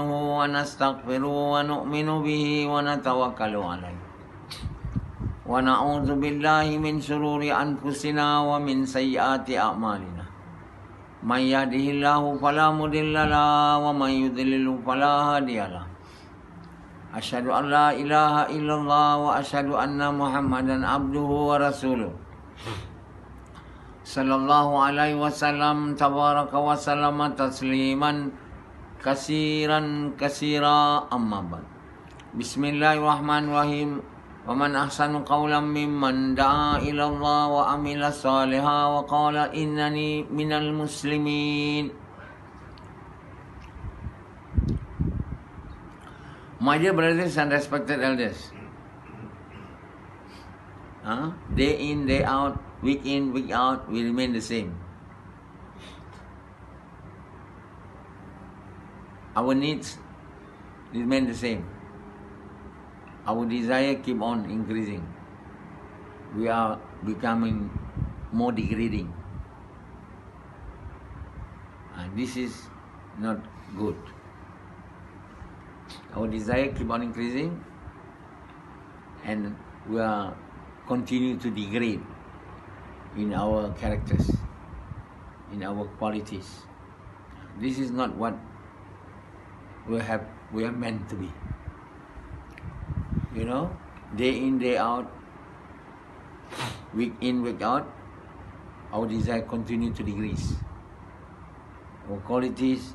نستعينه ونستغفره ونؤمن به ونتوكل عليه ونعوذ بالله من شرور أنفسنا ومن سيئات أعمالنا من يهده الله فلا مضل له ومن يضلل فلا هادي له أشهد أن لا إله إلا الله وأشهد أن محمدا عبده ورسوله صلى الله عليه وسلم تبارك وسلم تسليما كثيرا أما بعد بسم الله الرحمن الرحيم ومن أحسن قولا ممن دعا إلى الله وعمل صالحا وقال إنني من المسلمين. My dear brothers and respected elders, day in, day out, week in, week out, we remain the same. Our needs remain the same. Our desire keep on increasing. We are becoming more degrading. And this is not good. Our desire keep on increasing and we are continue to degrade in our characters, in our qualities. This is not what we are meant to be. You know, day in, day out, week in, week out, our desire continue to decrease. Our qualities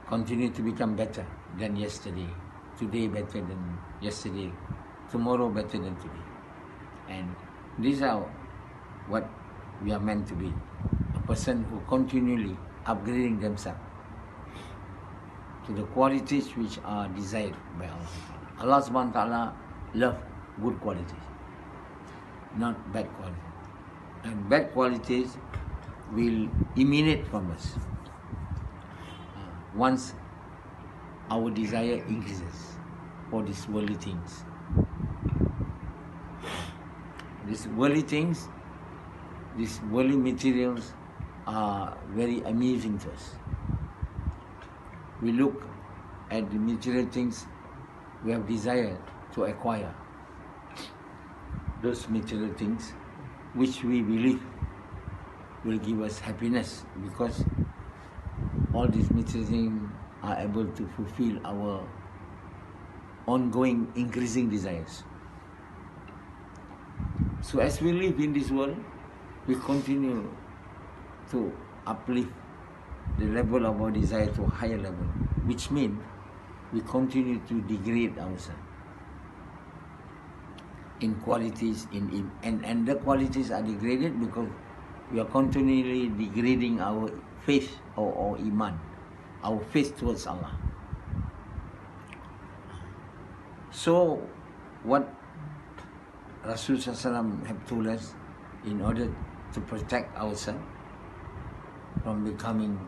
continue to become better than yesterday. Today better than yesterday. Tomorrow better than today. And these are what we are meant to be. A person who continually upgrading themselves to the qualities which are desired by Allah. Allah subhanahu wa ta'ala love good qualities, not bad qualities. And bad qualities will emanate from us once our desire increases for these worldly things. These worldly things, these worldly materials are very amusing to us. We look at the material things we have desire to acquire. Those material things which we believe will give us happiness because all these material things are able to fulfill our ongoing increasing desires. So as we live in this world, we continue to uplift the level of our desire to a higher level, which means we continue to degrade ourselves in qualities, and the qualities are degraded because we are continually degrading our faith or Iman, our faith towards Allah. So what Rasulullah have told us in order to protect ourselves from becoming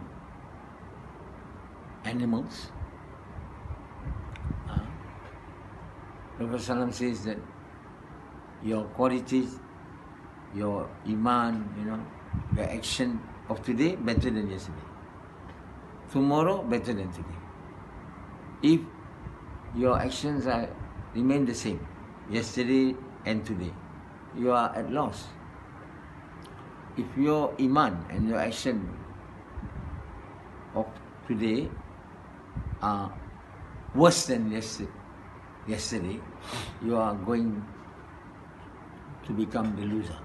animals, Prophet says that your qualities, your Iman, the action of today better than yesterday. Tomorrow better than today. If your actions remain the same, yesterday and today, you are at loss. If your Iman and your action of today are worse than yesterday, you are going to become the loser.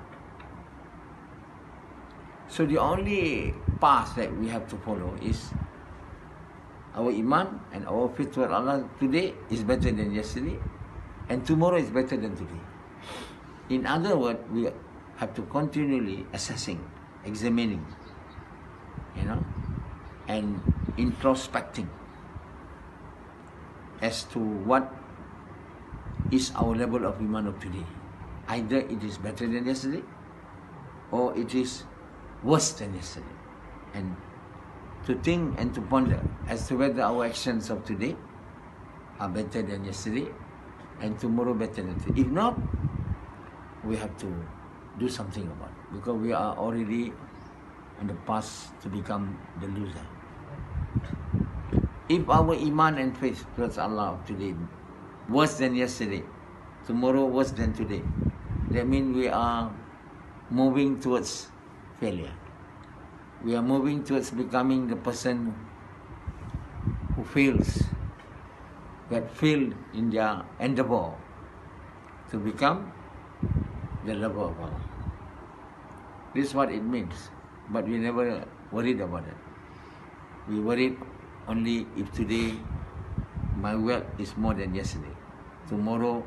So the only path that we have to follow is our Iman and our faith toward Allah today is better than yesterday, and tomorrow is better than today. In other words, we have to continually assessing, examining, and introspecting as to what is our level of Iman of today. Either it is better than yesterday or it is worse than yesterday. And to think and to ponder as to whether our actions of today are better than yesterday and tomorrow better than today. If not, we have to do something about it because we are already on the path to become the loser. If our Iman and faith towards Allah today worse than yesterday, tomorrow worse than today, that means we are moving towards failure. We are moving towards becoming the person who fails, that failed in their endeavor to become the lover of Allah. This is what it means. But we never worried about it. We worried only if today my wealth is more than yesterday. Tomorrow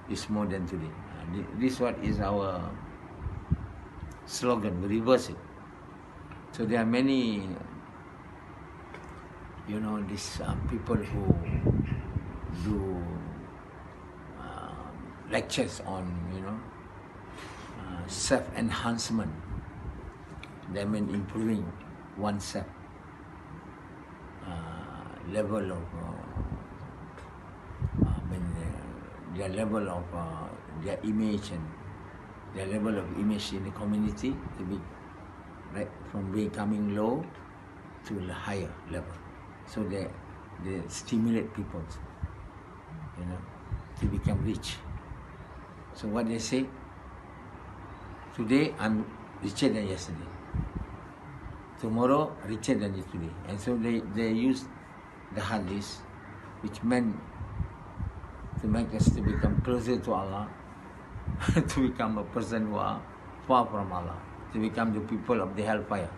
is more than today. This what is our slogan. We reverse it. So there are many, these people who do lectures on, self-enhancement. That means improving oneself, level of, their level of their image and their level of image in the community to be from becoming low to a higher level. So they stimulate people, to become rich. So what they say, today I'm richer than yesterday. Tomorrow richer than yesterday. And so they use the hadith, which meant to make us to become closer to Allah, to become a person who are far from Allah, to become the people of the hellfire.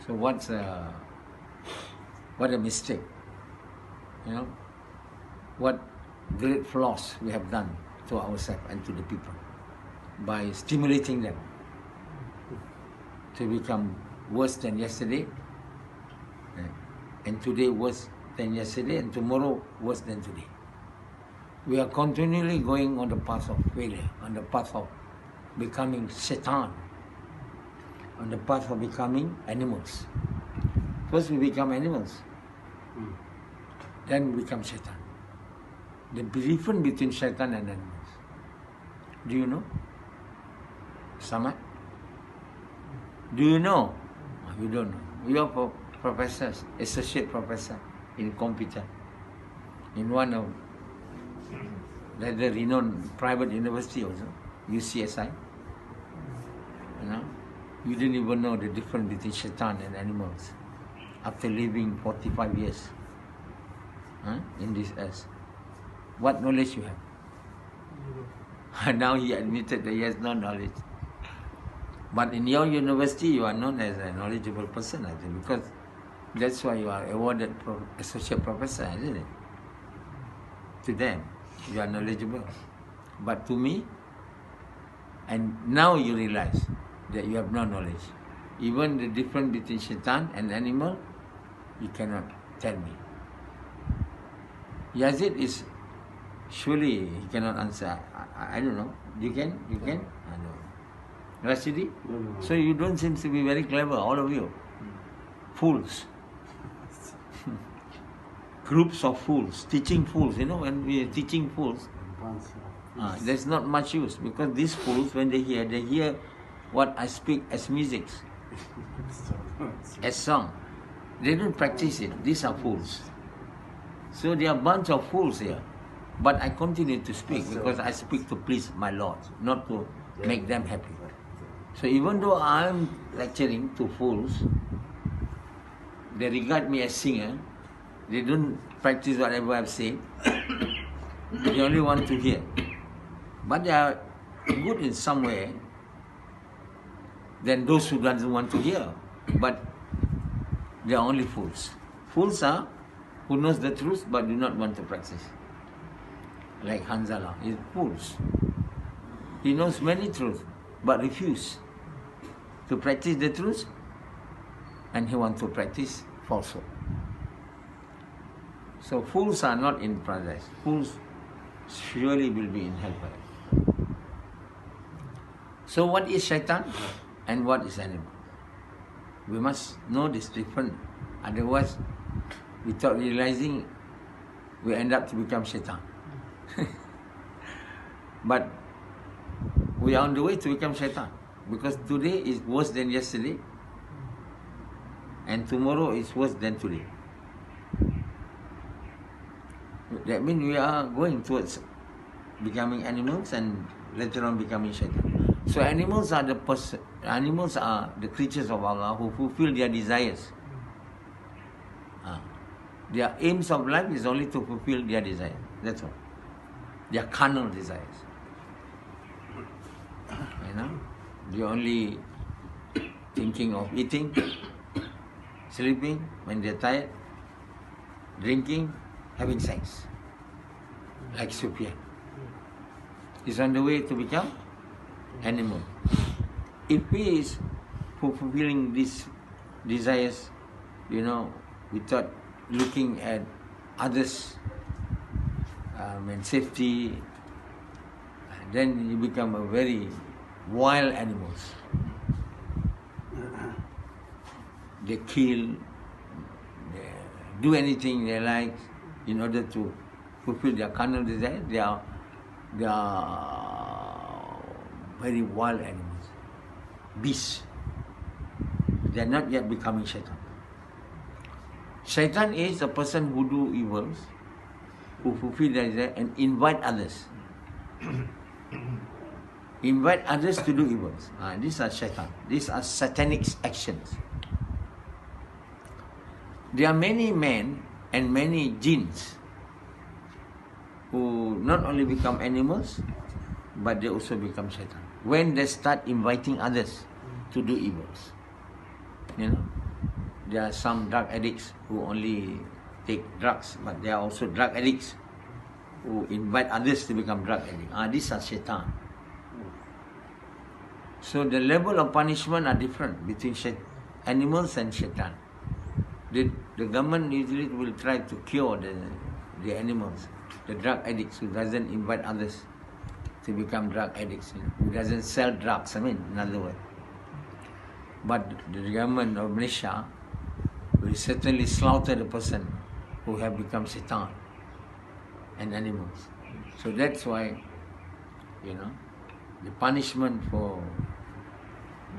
So what a mistake, what great flaws we have done to ourselves and to the people by stimulating them to become worse than yesterday, and today worse than yesterday, and tomorrow worse than today. We are continually going on the path of failure, on the path of becoming Satan, on the path of becoming animals. First we become animals, then we become Satan. The difference between Satan and animals, do you know? Samad? Do you know? You don't know. You are professors, associate professor in computer in one of the renowned private university also, UCSI. You didn't even know the difference between Shaitan and animals after living 45 years in this earth. What knowledge you have? Now he admitted that he has no knowledge. But in your university, you are known as a knowledgeable person, I think, because that's why you are awarded associate professor, isn't it? To them, you are knowledgeable. But to me, and now you realize that you have no knowledge. Even the difference between Shaitan and animal, you cannot tell me. Yazid is, surely he cannot answer. I don't know. You can? I don't know. Rashidi? No. So you don't seem to be very clever, all of you. Fools. Groups of fools, teaching fools. When we are teaching fools, there's not much use, because these fools, when they hear what I speak as music, as song. They don't practice it. These are fools. So there are a bunch of fools here. But I continue to speak because I speak to please my Lord, not to make them happy. So even though I'm lecturing to fools, they regard me as singer. They don't practice whatever I've said. They only want to hear. But they are good in some way than those who doesn't want to hear. But they are only fools. Fools are who knows the truth but do not want to practice. Like Hanzala, he's fools. He knows many truths but refuse to practice the truth, and he wants to practice falsehood. So fools are not in paradise. Fools surely will be in hellfire. So what is shaitan and what is animal? We must know this difference. Otherwise, without realizing, we end up to become shaitan. But we are on the way to become shaitan, because today is worse than yesterday, and tomorrow is worse than today. That means we are going towards becoming animals and later on becoming shaitan. So animals are the creatures of Allah who fulfill their desires. Their aims of life is only to fulfill their desires. That's all. Their carnal desires. They're only thinking of eating, sleeping when they're tired, drinking, having sex. Like Sufyan. He's on the way to become animal. If he is fulfilling these desires, without looking at others and safety, then you become a very wild animals. They kill, they do anything they like in order to fulfill their carnal desire. They are very wild animals, beasts. They are not yet becoming shaitan. Shaitan is a person who do evils, who fulfill their desire and invite others. Invite others to do evils. These are shaitan. These are satanic actions. There are many men and many jinns who not only become animals, but they also become shaitan. When they start inviting others to do evils. There are some drug addicts who only take drugs, but there are also drug addicts who invite others to become drug addicts. These are shaitan. So the level of punishment are different between animals and shaitan. The government usually will try to cure the animals, the drug addicts who doesn't invite others to become drug addicts, who doesn't sell drugs, in other words. But the government of Malaysia will certainly slaughter the person who have become shaitan and animals. So that's why, the punishment for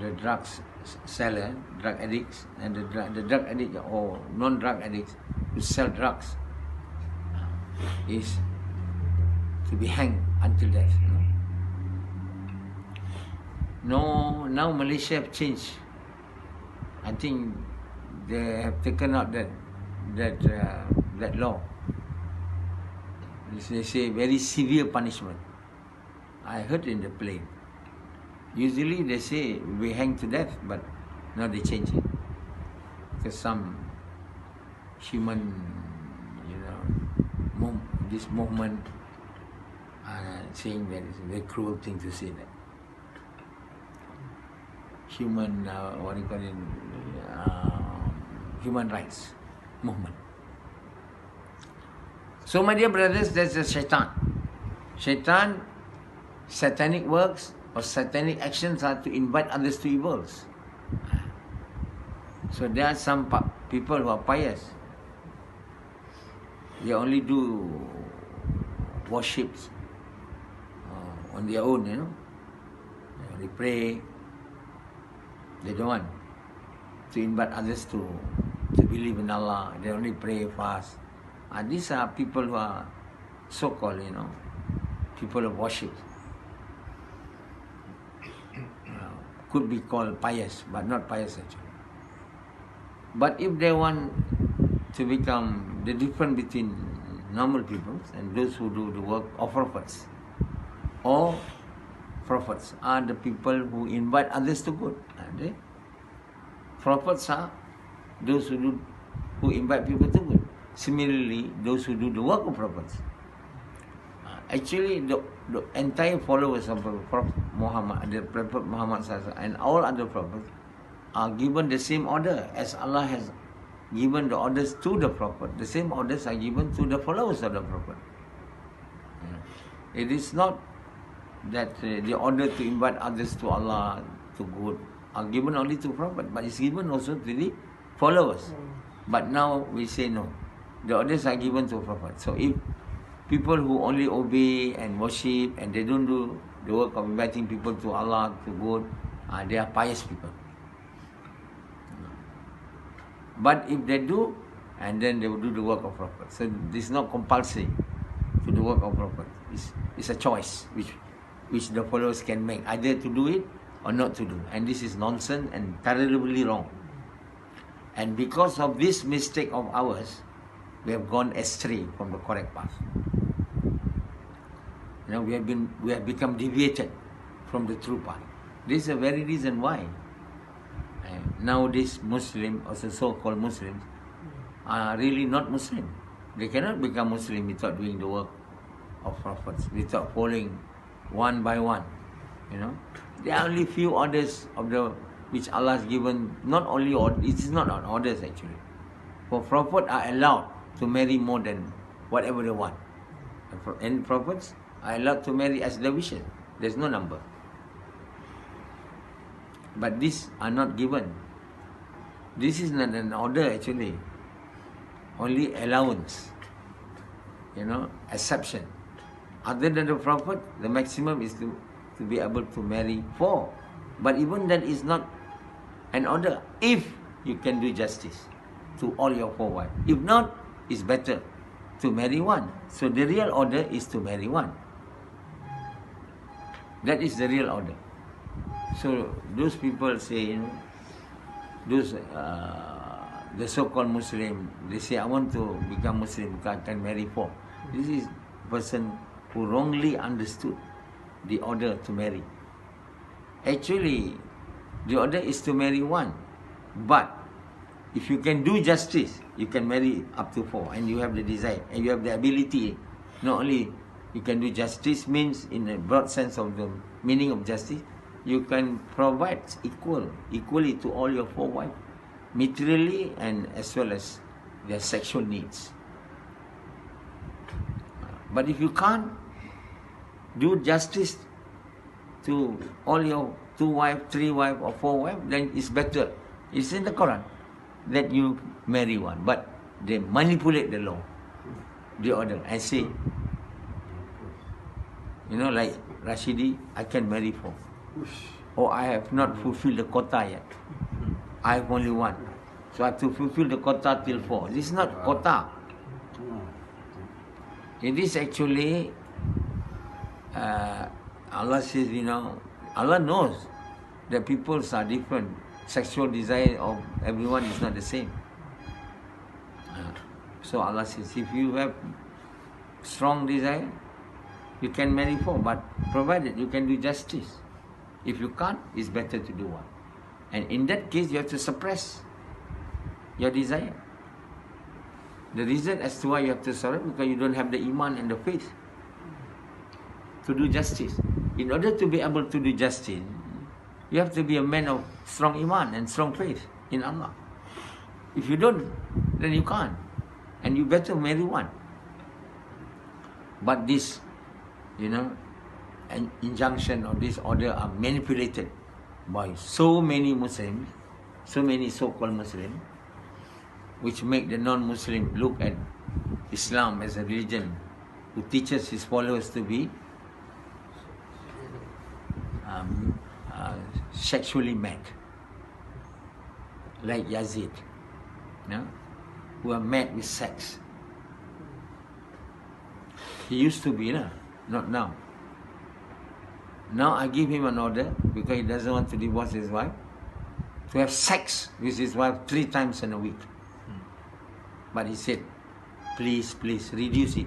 the drugs seller, drug addicts, and the drug addict or non-drug addicts who sell drugs is to be hanged until death. No, now Malaysia have changed. I think they have taken out that law. They say very severe punishment. I heard in the plane. Usually they say we hang to death, but now they change it. Because some human, this movement are saying that it's a very cruel thing to say that. Human, human rights movement. So my dear brothers, that's a shaitan. Shaitan, satanic works or satanic actions are to invite others to evils. So there are some people who are pious. They only do worships on their own, They only pray. They don't want to invite others to believe in Allah. They only pray, fast. These are people who are so-called, people of worship. Could be called pious, but not pious actually. But if they want to become the difference between normal people and those who do the work of prophets, or prophets are the people who invite others to good. Prophets are those who invite people to good. Similarly, those who do the work of prophets. Actually, the entire followers of Prophet Muhammad, the Prophet Muhammad and all other prophets are given the same order as Allah has given the orders to the Prophet. The same orders are given to the followers of the Prophet. It is not that the order to invite others to Allah, to good, are given only to Prophet, but it's given also to the followers. But now we say no. The orders are given to Prophet. So if people who only obey and worship and they don't do the work of inviting people to Allah, to good, they are pious people. But if they do, and then they will do the work of Prophet. So this is not compulsory to the work of Prophet. It's a choice which the followers can make, either to do it or not to do. And this is nonsense and terribly wrong. And because of this mistake of ours, we have gone astray from the correct path. You know, we have become deviated from the true path. This is the very reason why nowadays Muslims, also so-called Muslims, are really not Muslim. They cannot become Muslim without doing the work of prophets, without following one by one. You know, there are only few orders of the which Allah has given. Not only it is not on orders actually. For prophets are allowed to marry more than whatever they want, and prophets are allowed to marry as they wish. There's no number. But these are not given. This is not an order actually. Only allowance. You know, exception. Other than the Prophet, the maximum is to be able to marry 4. But even that is not an order if you can do justice to all your 4 wives. If not, it's better to marry 1. So the real order is to marry 1. That is the real order. So those people say, you know, those the so-called Muslim, they say, I want to become Muslim because I can marry 4. This is a person who wrongly understood the order to marry. Actually, the order is to marry 1. But if you can do justice, you can marry up to 4, and you have the desire, and you have the ability. Not only you can do justice means in a broad sense of the meaning of justice, you can provide equally to all your 4 wives, materially and as well as their sexual needs. But if you can't do justice to all your 2 wives, 3 wives or 4 wives, then it's better. It's in the Quran that you marry 1. But they manipulate the law, the order, and say, you know, like Rashidi, I can marry 4. Or I have not fulfilled the quota yet. I have only 1. So I have to fulfill the quota till 4. This is not quota. It is actually, Allah says, you know, Allah knows that peoples are different. Sexual desire of everyone is not the same. So Allah says, if you have strong desire, you can marry 4, but provided you can do justice. If you can't, it's better to do 1. And in that case, you have to suppress your desire. The reason as to why you have to suppress, because you don't have the Iman and the faith to do justice. In order to be able to do justice, you have to be a man of strong Iman and strong faith in Allah. If you don't, then you can't. And you better marry 1. But this, you know, an injunction or this order are manipulated by so many Muslims, so many so-called Muslims, which make the non-Muslim look at Islam as a religion who teaches his followers to be sexually mad, like Yazid, you know, who are mad with sex. He used to be, not now. Now I give him an order, because he doesn't want to divorce his wife, to have sex with his wife 3 times in a week. But he said, please, reduce it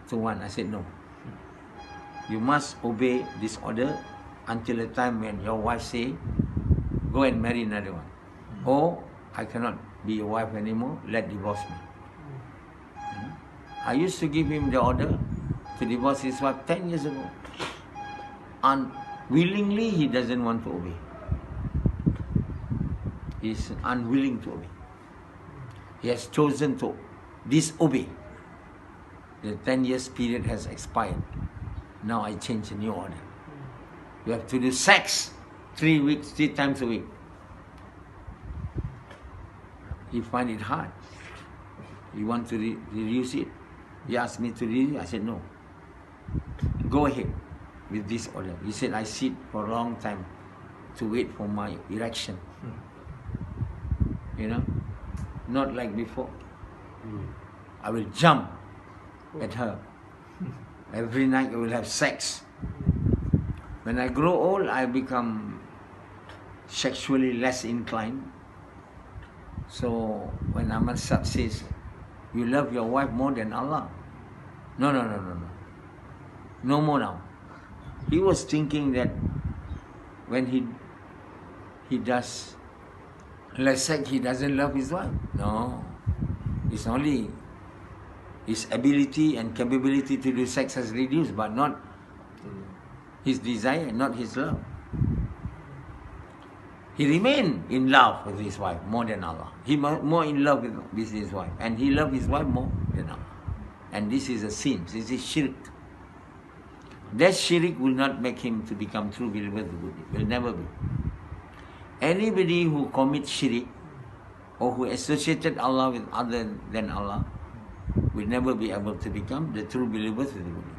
to 1. I said, no. You must obey this order until the time when your wife say, go and marry another one. Or, I cannot be your wife anymore, divorce me. I used to give him the order to divorce his wife 10 years ago. Unwillingly, he doesn't want to obey. He is unwilling to obey. He has chosen to disobey. The 10 years period has expired. Now I change a new order. You have to do sex 3 times a week. He find it hard. He want to reduce it. He asked me to reduce it. I said no. Go ahead with this order. He said, I sit for a long time to wait for my erection. You know? not like before. I will jump at her. Every night I will have sex. When I grow old, I become sexually less inclined. So when Ahmad Sahib says, you love your wife more than Allah. No. No more now. He was thinking that when he does less sex, he doesn't love his wife. No. It's only his ability and capability to do sex has reduced, but not his desire, not his love. He remained in love with his wife more than Allah. He more in love with his wife. And he loved his wife more than Allah. And this is a sin. This is shirk. That shirk will not make him to become true believer. Will never be. Anybody who commits shirk or who associated Allah with other than Allah will never be able to become the true believers with the Buddha.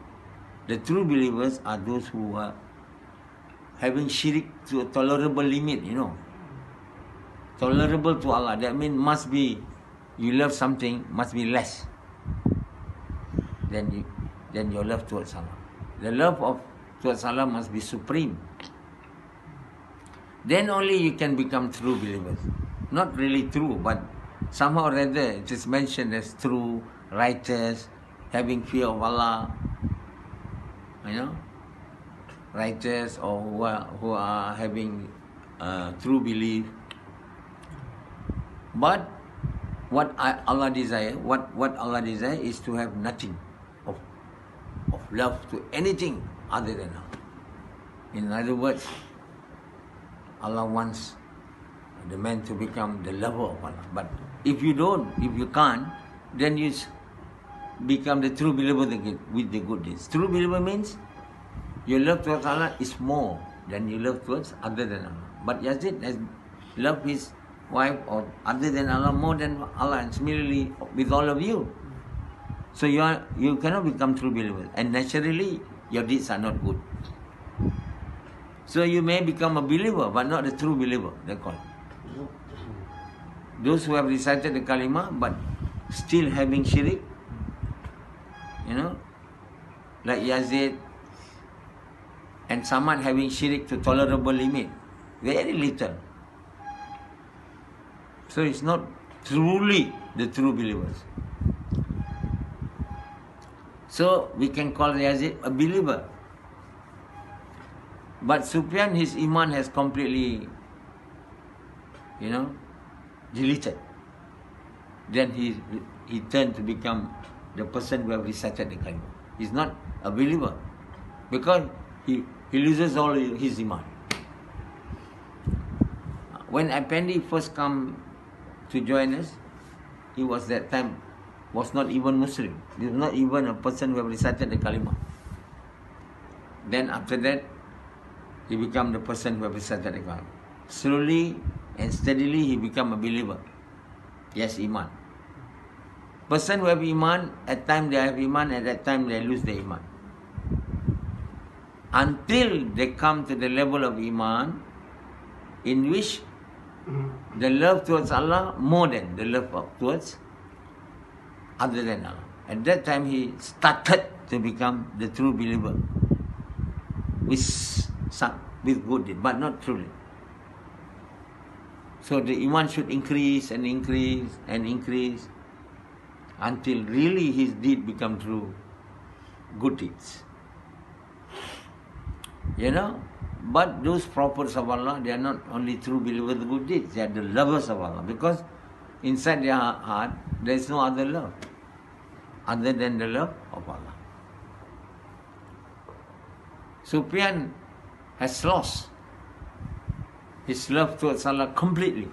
The true believers are those who are having shirk to a tolerable limit, Tolerable to Allah. That means must be, you love something, must be less than your love towards Allah. The love towards Allah must be supreme. Then only you can become true believers. Not really true, but somehow or other it is mentioned as true, righteous, having fear of Allah, righteous or who are having true belief. But what Allah desire is to have nothing of love to anything other than Allah. In other words, Allah wants the man to become the lover of Allah. But if you can't, then you become the true believer with the good deeds. True believer means your love towards Allah is more than your love towards other than Allah. But Yazid has loved his wife or other than Allah more than Allah, and similarly with all of you. So you cannot become true believers, and naturally your deeds are not good. So you may become a believer, but not a true believer, they call. Those who have recited the kalima but still having shirk, like Yazid and Samad having shirk to tolerable limit, very little. So it's not truly the true believers. So we can call Yazid a believer. But Sufyan, his Iman has completely, deleted. Then he turned to become the person who have recited the kalima. He's not a believer because he loses all his Iman. When Appendi first come to join us, he was that time was not even Muslim. He was not even a person who have recited the kalima. Then after that, he became the person who have recited the kalima. Slowly and steadily he become a believer. Yes, Iman. Person who have Iman, at time they have Iman, at that time they lose their Iman. Until they come to the level of Iman in which the love towards Allah more than the love towards other than Allah. At that time he started to become the true believer with good deed, but not truly. So the Iman should increase and increase and increase until really his deed become true good deeds. But those prophets of Allah, they are not only true believers with good deeds, they are the lovers of Allah, because inside their heart there is no other love other than the love of Allah. Sufyan has lost his love towards Allah completely.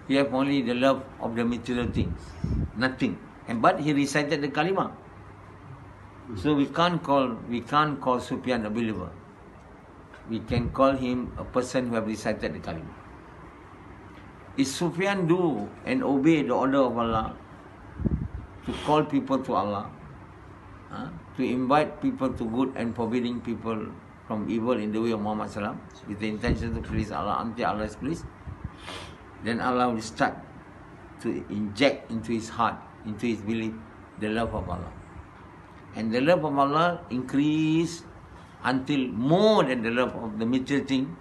He have only the love of the material things, nothing. But he recited the kalima. So we can't call Sufyan a believer. We can call him a person who have recited the kalima. If Sufyan do and obey the order of Allah to call people to Allah, to invite people to good and forbidding people from evil in the way of Muhammad Sallam, with the intention to please Allah until Allah is pleased, then Allah will start to inject into his heart, into his belief, the love of Allah. And the love of Allah increase until more than the love of the material thing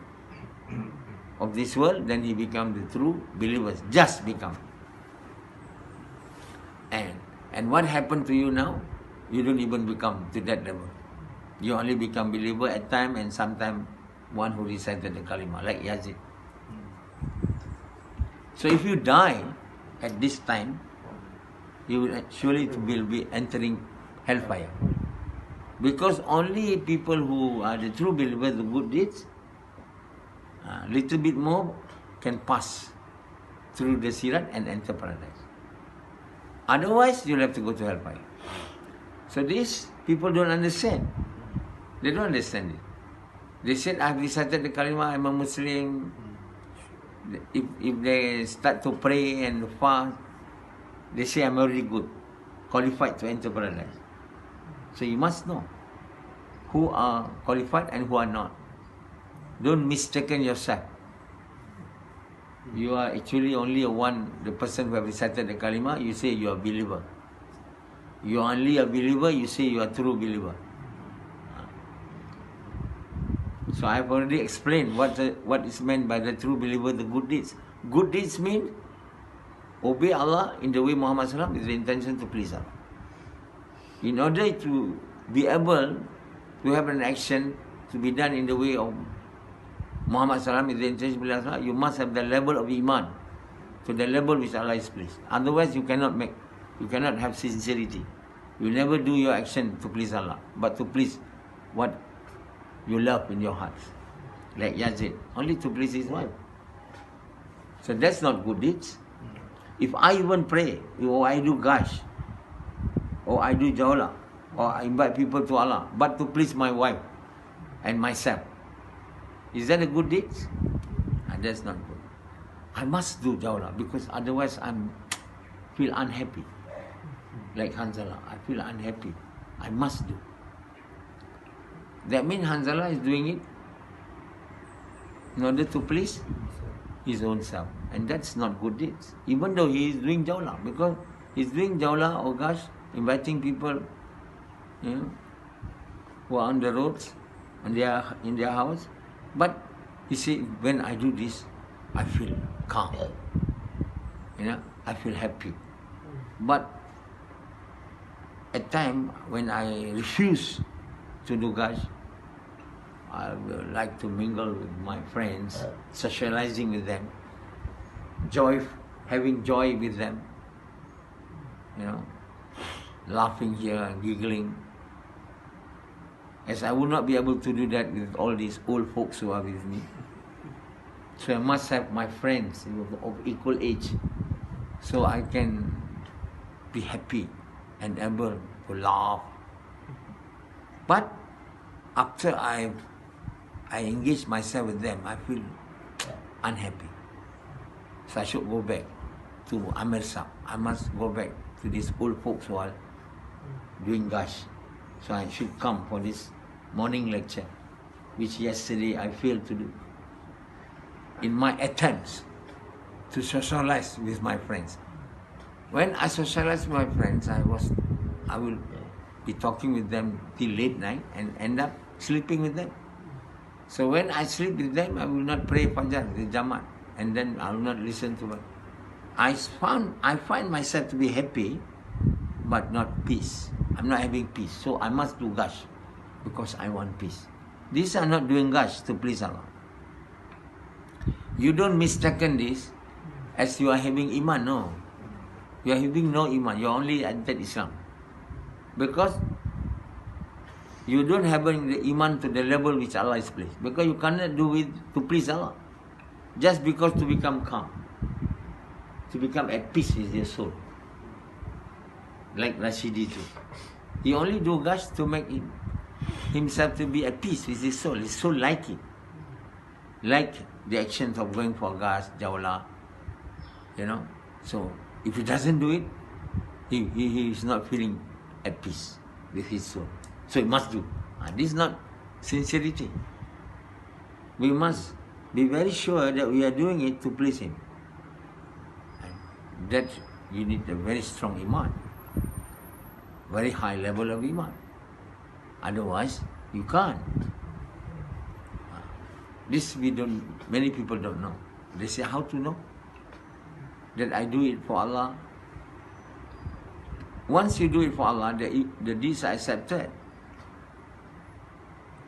of this world, then he become the true believers, just become. And what happened to you now? You don't even become to that level. You only become believer at time, and sometime one who recited the kalima, like Yazid. So if you die at this time, you will surely will be entering hellfire. Because only people who are the true believers, the good deeds, little bit more can pass through the sirat and enter paradise. Otherwise, you'll have to go to hellfire. So these people don't understand. They don't understand it. They said, I've recited the kalima, I'm a Muslim. If they start to pray and fast, they say, I'm already good, qualified to enter paradise. So you must know who are qualified and who are not. Don't mistaken yourself. You are actually only the person who have recited the kalima, you say you are a believer. You are only a believer, you say you are a true believer. So I have already explained what is meant by the true believer, the good deeds. Good deeds mean obey Allah in the way Muhammad SAW with the intention to please Allah. In order to be able to have an action to be done in the way of Muhammad SAW with the intention to please Allah, you must have the level of Iman, to the level which Allah is pleased. Otherwise you cannot have sincerity. You never do your action to please Allah, but to please what you love in your heart. Like Yazid, only to please his wife. So that's not good deeds. If I even pray, or I do gash, or I do jawla, or I invite people to Allah, but to please my wife and myself, is that a good deed? That's not good. I must do jawla because otherwise I feel unhappy. Like Hanzala, I feel unhappy. I must do. That means Hanzala is doing it in order to please his own self. And that's not good deeds. Even though he is doing jawla, because he's doing jawla or gash, inviting people, who are on the roads, and they are in their house. But you see, when I do this, I feel calm. I feel happy. But at time when I refuse to do gash, I would like to mingle with my friends, socializing with them, having joy with them, laughing here and giggling. As I would not be able to do that with all these old folks who are with me. So I must have my friends of equal age, so I can be happy and able to laugh. But after I engage myself with them, I feel unhappy. So I should go back to Amir Sahib. I must go back to these old folks who are doing gash. So I should come for this morning lecture, which yesterday I failed to do. In my attempts to socialize with my friends. When I socialize with my friends, I will be talking with them till late night and end up sleeping with them. So when I sleep with them, I will not pray fajar, the Jalan, and then I will not listen to them. I find myself to be happy, but not peace. I'm not having peace, so I must do gash because I want peace. These are not doing gash to please Allah. You don't mistaken this as you are having Iman, no. You are having no Iman, you are only entered Islam. Because you don't have the Iman to the level which Allah is pleased. Because you cannot do it to please Allah. Just because to become calm. To become at peace with your soul. Like Rashidi too. He only do gash to make himself to be at peace with his soul. His soul like it. Like the actions of going for gash, jawla. So if he doesn't do it, he is not feeling at peace with his soul. So he must do. This is not sincerity. We must be very sure that we are doing it to please him. that you need a very strong Iman, very high level of Iman. Otherwise, you can't. This many people don't know. They say, how to know that I do it for Allah? Once you do it for Allah, the deeds are accepted.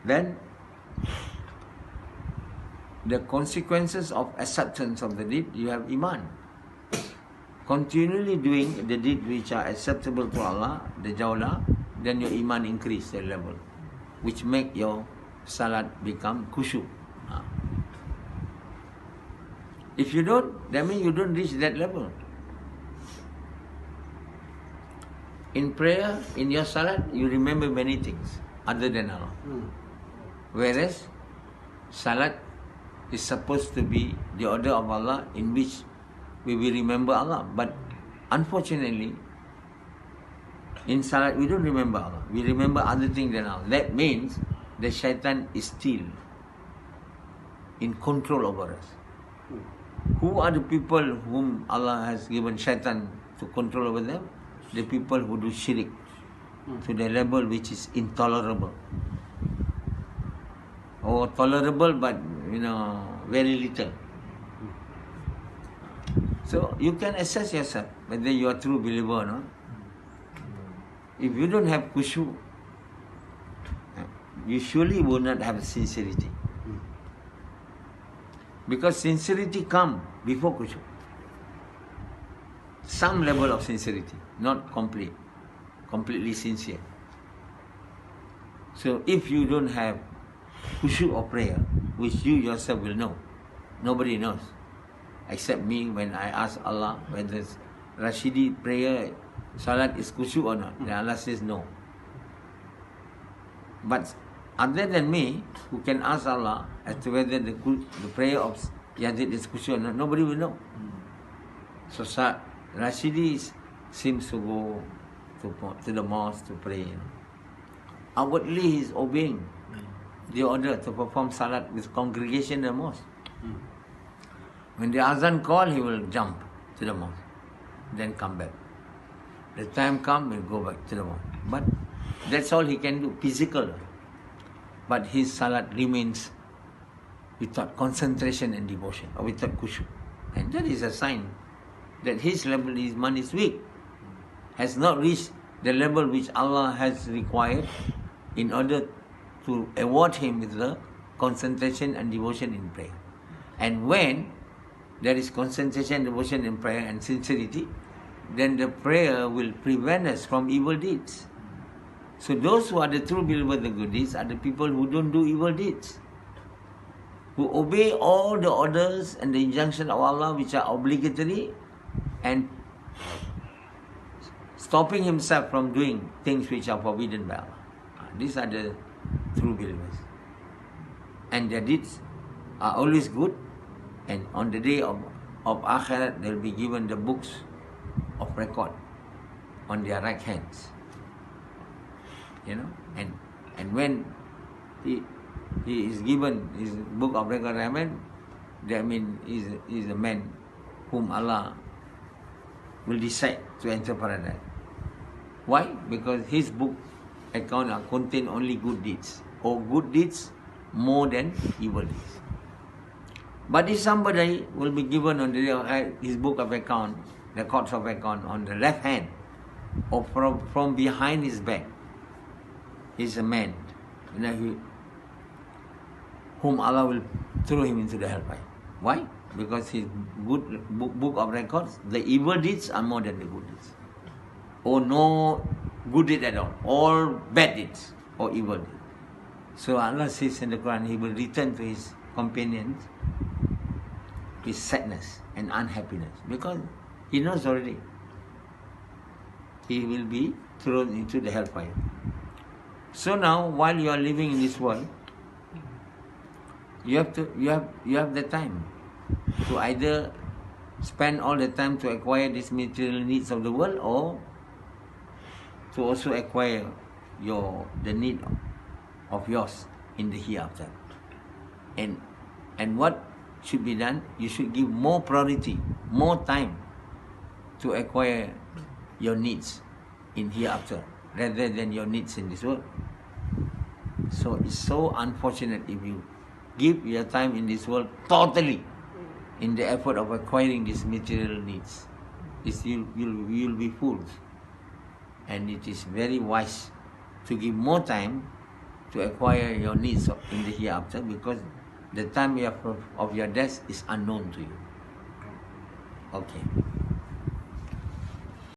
Then the consequences of acceptance of the deed, you have Iman. Continually doing the deeds which are acceptable to Allah, the jawla, then your Iman increase the level, which make your salat become khushu. If you don't, that means you don't reach that level. In prayer, in your salat, you remember many things other than Allah. Whereas salat is supposed to be the order of Allah in which we will remember Allah. But unfortunately, in salat we don't remember Allah. We remember other things than Allah. That means the shaitan is still in control over us. Who are the people whom Allah has given shaitan to control over them? The people who do shirk to the level which is intolerable. Or tolerable but very little. So you can assess yourself whether you are a true believer or not. If you don't have khushu, you surely will not have sincerity. Because sincerity comes before khushu. Some level of sincerity, not completely sincere. So if you don't have khushu of prayer, which you yourself will know, nobody knows, except me when I ask Allah whether Rashidi prayer, salat is khushu or not. Then Allah says no. But other than me, who can ask Allah as to whether the prayer of Yazid is khushu or not, nobody will know. So Rashidi seems to go to the mosque to pray. Outwardly he is obeying the order to perform salat with congregation in the mosque. When the azan call, he will jump to the mosque, then come back. The time comes, he'll go back to the mosque. But that's all he can do, physical. But his salat remains without concentration and devotion, or without khushu. And that is a sign that his level, his man is weak, has not reached the level which Allah has required in order to award him with the concentration and devotion in prayer. And when there is concentration, devotion in prayer and sincerity, then the prayer will prevent us from evil deeds. So those who are the true believers, the good deeds, are the people who don't do evil deeds, who obey all the orders and the injunction of Allah which are obligatory, and stopping himself from doing things which are forbidden by Allah. These are the true believers. And their deeds are always good, and on the day of Akhirat, they will be given the books of record on their right hands. And when he is given his book of record, that means he is a man whom Allah will decide to enter paradise. Why? Because his book account contain only good deeds, or good deeds more than evil deeds. But if somebody will be given on the day of his book of account, the records of account, on the left hand, or from behind his back, he's a man, whom Allah will throw him into the hellfire. Why? Because his good book of records, the evil deeds are more than the good deeds. Or no good deed at all bad deeds or evil deeds. So Allah says in the Quran, he will return to his companions with sadness and unhappiness, because he knows already he will be thrown into the hellfire. So now, while you are living in this world, you have the time to either spend all the time to acquire these material needs of the world, or to also acquire the need of yours in the hereafter. And what should be done? You should give more priority, more time to acquire your needs in hereafter rather than your needs in this world. So it's so unfortunate if you give your time in this world totally in the effort of acquiring these material needs. You'll be fools. And it is very wise to give more time to acquire your needs in the hereafter, because the time of your death is unknown to you. Okay.